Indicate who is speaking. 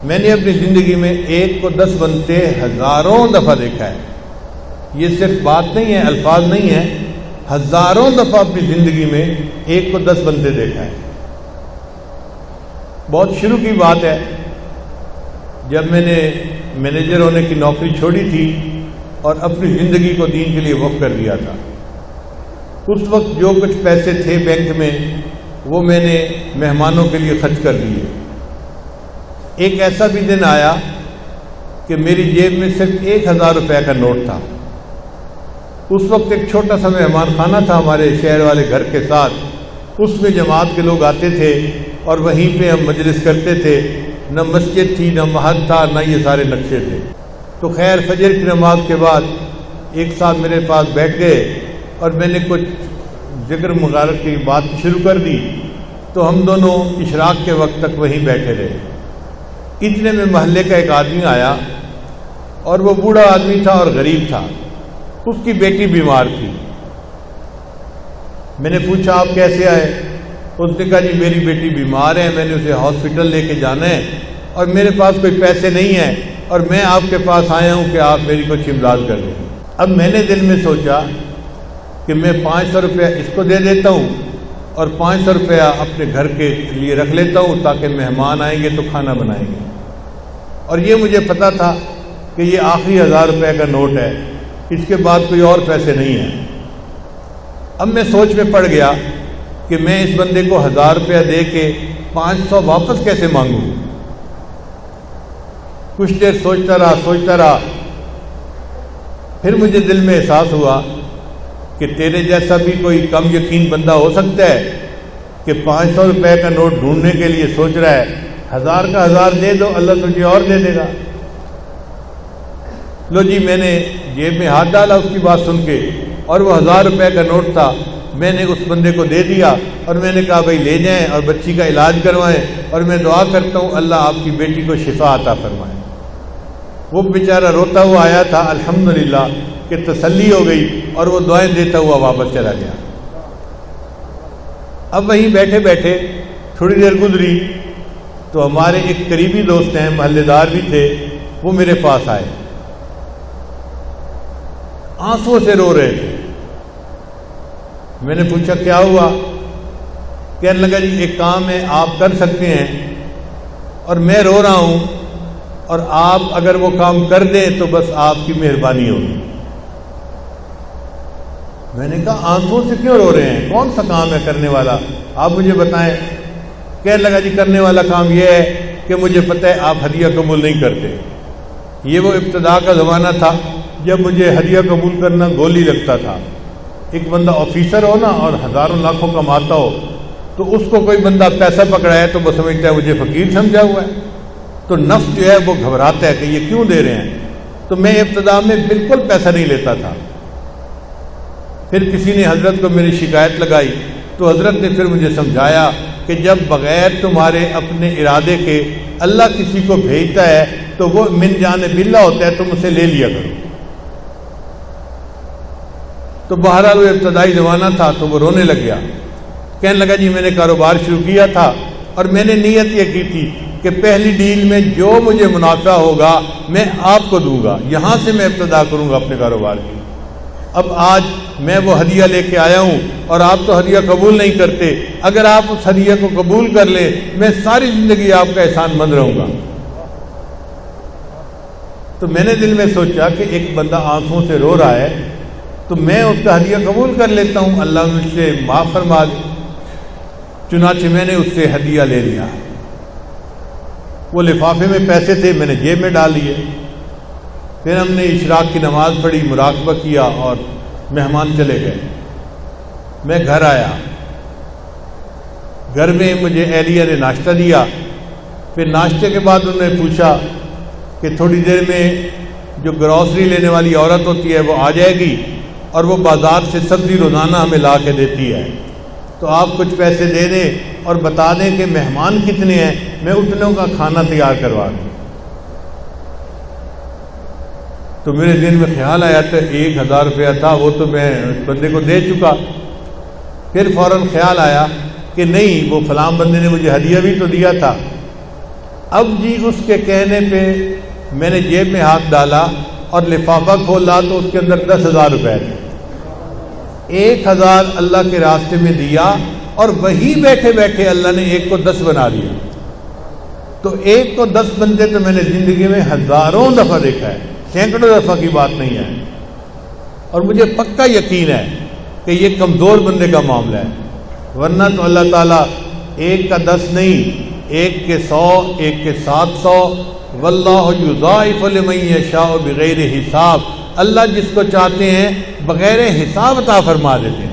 Speaker 1: میں نے اپنی زندگی میں 1 کو 10 بنتے ہزاروں دفعہ دیکھا ہے. یہ صرف بات نہیں ہے، الفاظ نہیں ہے، ہزاروں دفعہ اپنی زندگی میں 1 کو 10 بنتے دیکھا ہے. بہت شروع کی بات ہے، جب میں نے مینیجر ہونے کی نوکری چھوڑی تھی اور اپنی زندگی کو دین کے لیے وقف کر دیا تھا. اس وقت جو کچھ پیسے تھے بینک میں وہ میں نے مہمانوں کے لیے خرچ کر دیے. ایک ایسا بھی دن آیا کہ میری جیب میں صرف 1000 روپے کا نوٹ تھا. اس وقت ایک چھوٹا سا مہمان خانہ تھا ہمارے شہر والے گھر کے ساتھ، اس میں جماعت کے لوگ آتے تھے اور وہیں پہ ہم مجلس کرتے تھے. نہ مسجد تھی، نہ محل تھا، نہ یہ سارے نقشے تھے. تو خیر فجر کی نماز کے بعد ایک ساتھ میرے پاس بیٹھ گئے اور میں نے کچھ ذکر مغارت کی بات شروع کر دی. تو ہم دونوں اشراق کے وقت تک وہیں بیٹھے رہے. اتنے میں محلے کا ایک آدمی آیا اور وہ بوڑھا آدمی تھا اور غریب تھا. اس کی بیٹی بیمار تھی. میں نے پوچھا آپ کیسے آئے؟ اس نے کہا جی میری بیٹی بیمار ہے، میں نے اسے ہاسپٹل لے کے جانا ہے اور میرے پاس کوئی پیسے نہیں ہیں اور میں آپ کے پاس آیا ہوں کہ آپ میری کچھ امداد کر دیں. اب میں نے دل میں سوچا کہ میں 500 روپیہ اس کو دے دیتا ہوں اور 500 روپیہ اپنے گھر کے لیے رکھ لیتا ہوں تاکہ مہمان آئیں گے تو کھانا بنائیں گے. اور یہ مجھے پتا تھا کہ یہ آخری 1000 روپے کا نوٹ ہے، اس کے بعد کوئی اور پیسے نہیں ہیں. اب میں سوچ میں پڑ گیا کہ میں اس بندے کو 1000 روپیہ دے کے 500 واپس کیسے مانگوں. کچھ دیر سوچتا رہا. پھر مجھے دل میں احساس ہوا کہ تیرے جیسا بھی کوئی کم یقین بندہ ہو سکتا ہے کہ 500 روپے کا نوٹ ڈھونڈنے کے لیے سوچ رہا ہے. 1000 کا 1000 دے دو، اللہ تجھے اور دے دے گا. لو جی میں نے جیب میں ہاتھ ڈالا اس کی بات سن کے اور وہ 1000 روپے کا نوٹ تھا. میں نے اس بندے کو دے دیا اور میں نے کہا بھائی لے جائیں اور بچی کا علاج کروائیں اور میں دعا کرتا ہوں اللہ آپ کی بیٹی کو شفا عطا فرمائے. وہ بیچارہ روتا ہوا آیا تھا، الحمدللہ کہ تسلی ہو گئی اور وہ دعائیں دیتا ہوا واپس چلا گیا. اب وہیں بیٹھے بیٹھے تھوڑی دیر گزری تو ہمارے ایک قریبی دوست ہیں، محلے دار بھی تھے، وہ میرے پاس آئے، آنسوں سے رو رہے تھے. میں نے پوچھا کیا ہوا؟ کہنے لگا جی ایک کام ہے آپ کر سکتے ہیں اور میں رو رہا ہوں اور آپ اگر وہ کام کر دیں تو بس آپ کی مہربانی ہوگی. میں نے کہا آنسوں سے کیوں رو رہے ہیں؟ کون سا کام ہے کرنے والا؟ آپ مجھے بتائیں. کہنے لگا جی کرنے والا کام یہ ہے کہ مجھے پتہ ہے آپ ہدیہ قبول نہیں کرتے. یہ وہ ابتدا کا زمانہ تھا جب مجھے ہدیہ قبول کرنا گولی لگتا تھا. ایک بندہ آفیسر ہو نا اور ہزاروں لاکھوں کماتا ہو تو اس کو کوئی بندہ پیسہ پکڑائے تو وہ سمجھتا ہے مجھے فقیر سمجھا ہوا ہے، تو نفس جو ہے وہ گھبراتا ہے کہ یہ کیوں دے رہے ہیں. تو میں ابتدا میں بالکل پیسہ نہیں لیتا تھا. پھر کسی نے حضرت کو میری شکایت لگائی تو حضرت نے پھر مجھے سمجھایا کہ جب بغیر تمہارے اپنے ارادے کے اللہ کسی کو بھیجتا ہے تو وہ من جانب اللہ ہوتا ہے، تم اسے لے لیا کرو. تو بہرحال وہ ابتدائی زمانہ تھا تو وہ رونے لگ گیا. کہنے لگا جی میں نے کاروبار شروع کیا تھا اور میں نے نیت یہ کی تھی کہ پہلی ڈیل میں جو مجھے منافع ہوگا میں آپ کو دوں گا، یہاں سے میں ابتدا کروں گا اپنے کاروبار کی. اب آج میں وہ ہدیہ لے کے آیا ہوں اور آپ تو ہدیہ قبول نہیں کرتے. اگر آپ اس ہدیہ کو قبول کر لیں میں ساری زندگی آپ کا احسان مند رہوں گا. تو میں نے دل میں سوچا کہ ایک بندہ آنکھوں سے رو رہا ہے تو میں اس کا ہدیہ قبول کر لیتا ہوں، اللہ مجھ سے معاف فرما دے. چنانچہ میں نے اس سے ہدیہ لے لیا. وہ لفافے میں پیسے تھے، میں نے جیب میں ڈال لیے. پھر ہم نے اشراق کی نماز پڑھی، مراقبہ کیا اور مہمان چلے گئے. میں گھر آیا، گھر میں مجھے اہلیہ نے ناشتہ دیا. پھر ناشتے کے بعد انہوں نے پوچھا کہ تھوڑی دیر میں جو گروسری لینے والی عورت ہوتی ہے وہ آ جائے گی اور وہ بازار سے سبزی روزانہ ہمیں لا کے دیتی ہے، تو آپ کچھ پیسے دے دیں اور بتا دیں کہ مہمان کتنے ہیں، میں اتنوں کا کھانا تیار کروا دوں. تو میرے ذہن میں خیال آیا تھا 1000 روپیہ تھا وہ تو میں اس بندے کو دے چکا. پھر فوراً خیال آیا کہ نہیں، وہ فلاں بندے نے مجھے ہدیہ بھی تو دیا تھا. اب جی اس کے کہنے پہ میں نے جیب میں ہاتھ ڈالا اور لفافہ کھولا تو اس کے اندر 10,000 روپے تھے. 1,000 اللہ کے راستے میں دیا اور وہی بیٹھے بیٹھے اللہ نے ایک کو 10 بنا دیا. تو ایک کو 10 بنتے تو میں نے زندگی میں ہزاروں دفعہ دیکھا ہے, سینکڑوں دفعہ کی بات نہیں ہے. اور مجھے پکا یقین ہے کہ یہ کمزور بندے کا معاملہ ہے, ورنہ تو اللہ تعالیٰ ایک کا 10 نہیں, ایک کے 100, ایک کے 700. واللہ یضاعف لمن یشاء بغیر حساب. اللہ جس کو چاہتے ہیں بغیر حساب عطا فرما دیتے ہیں.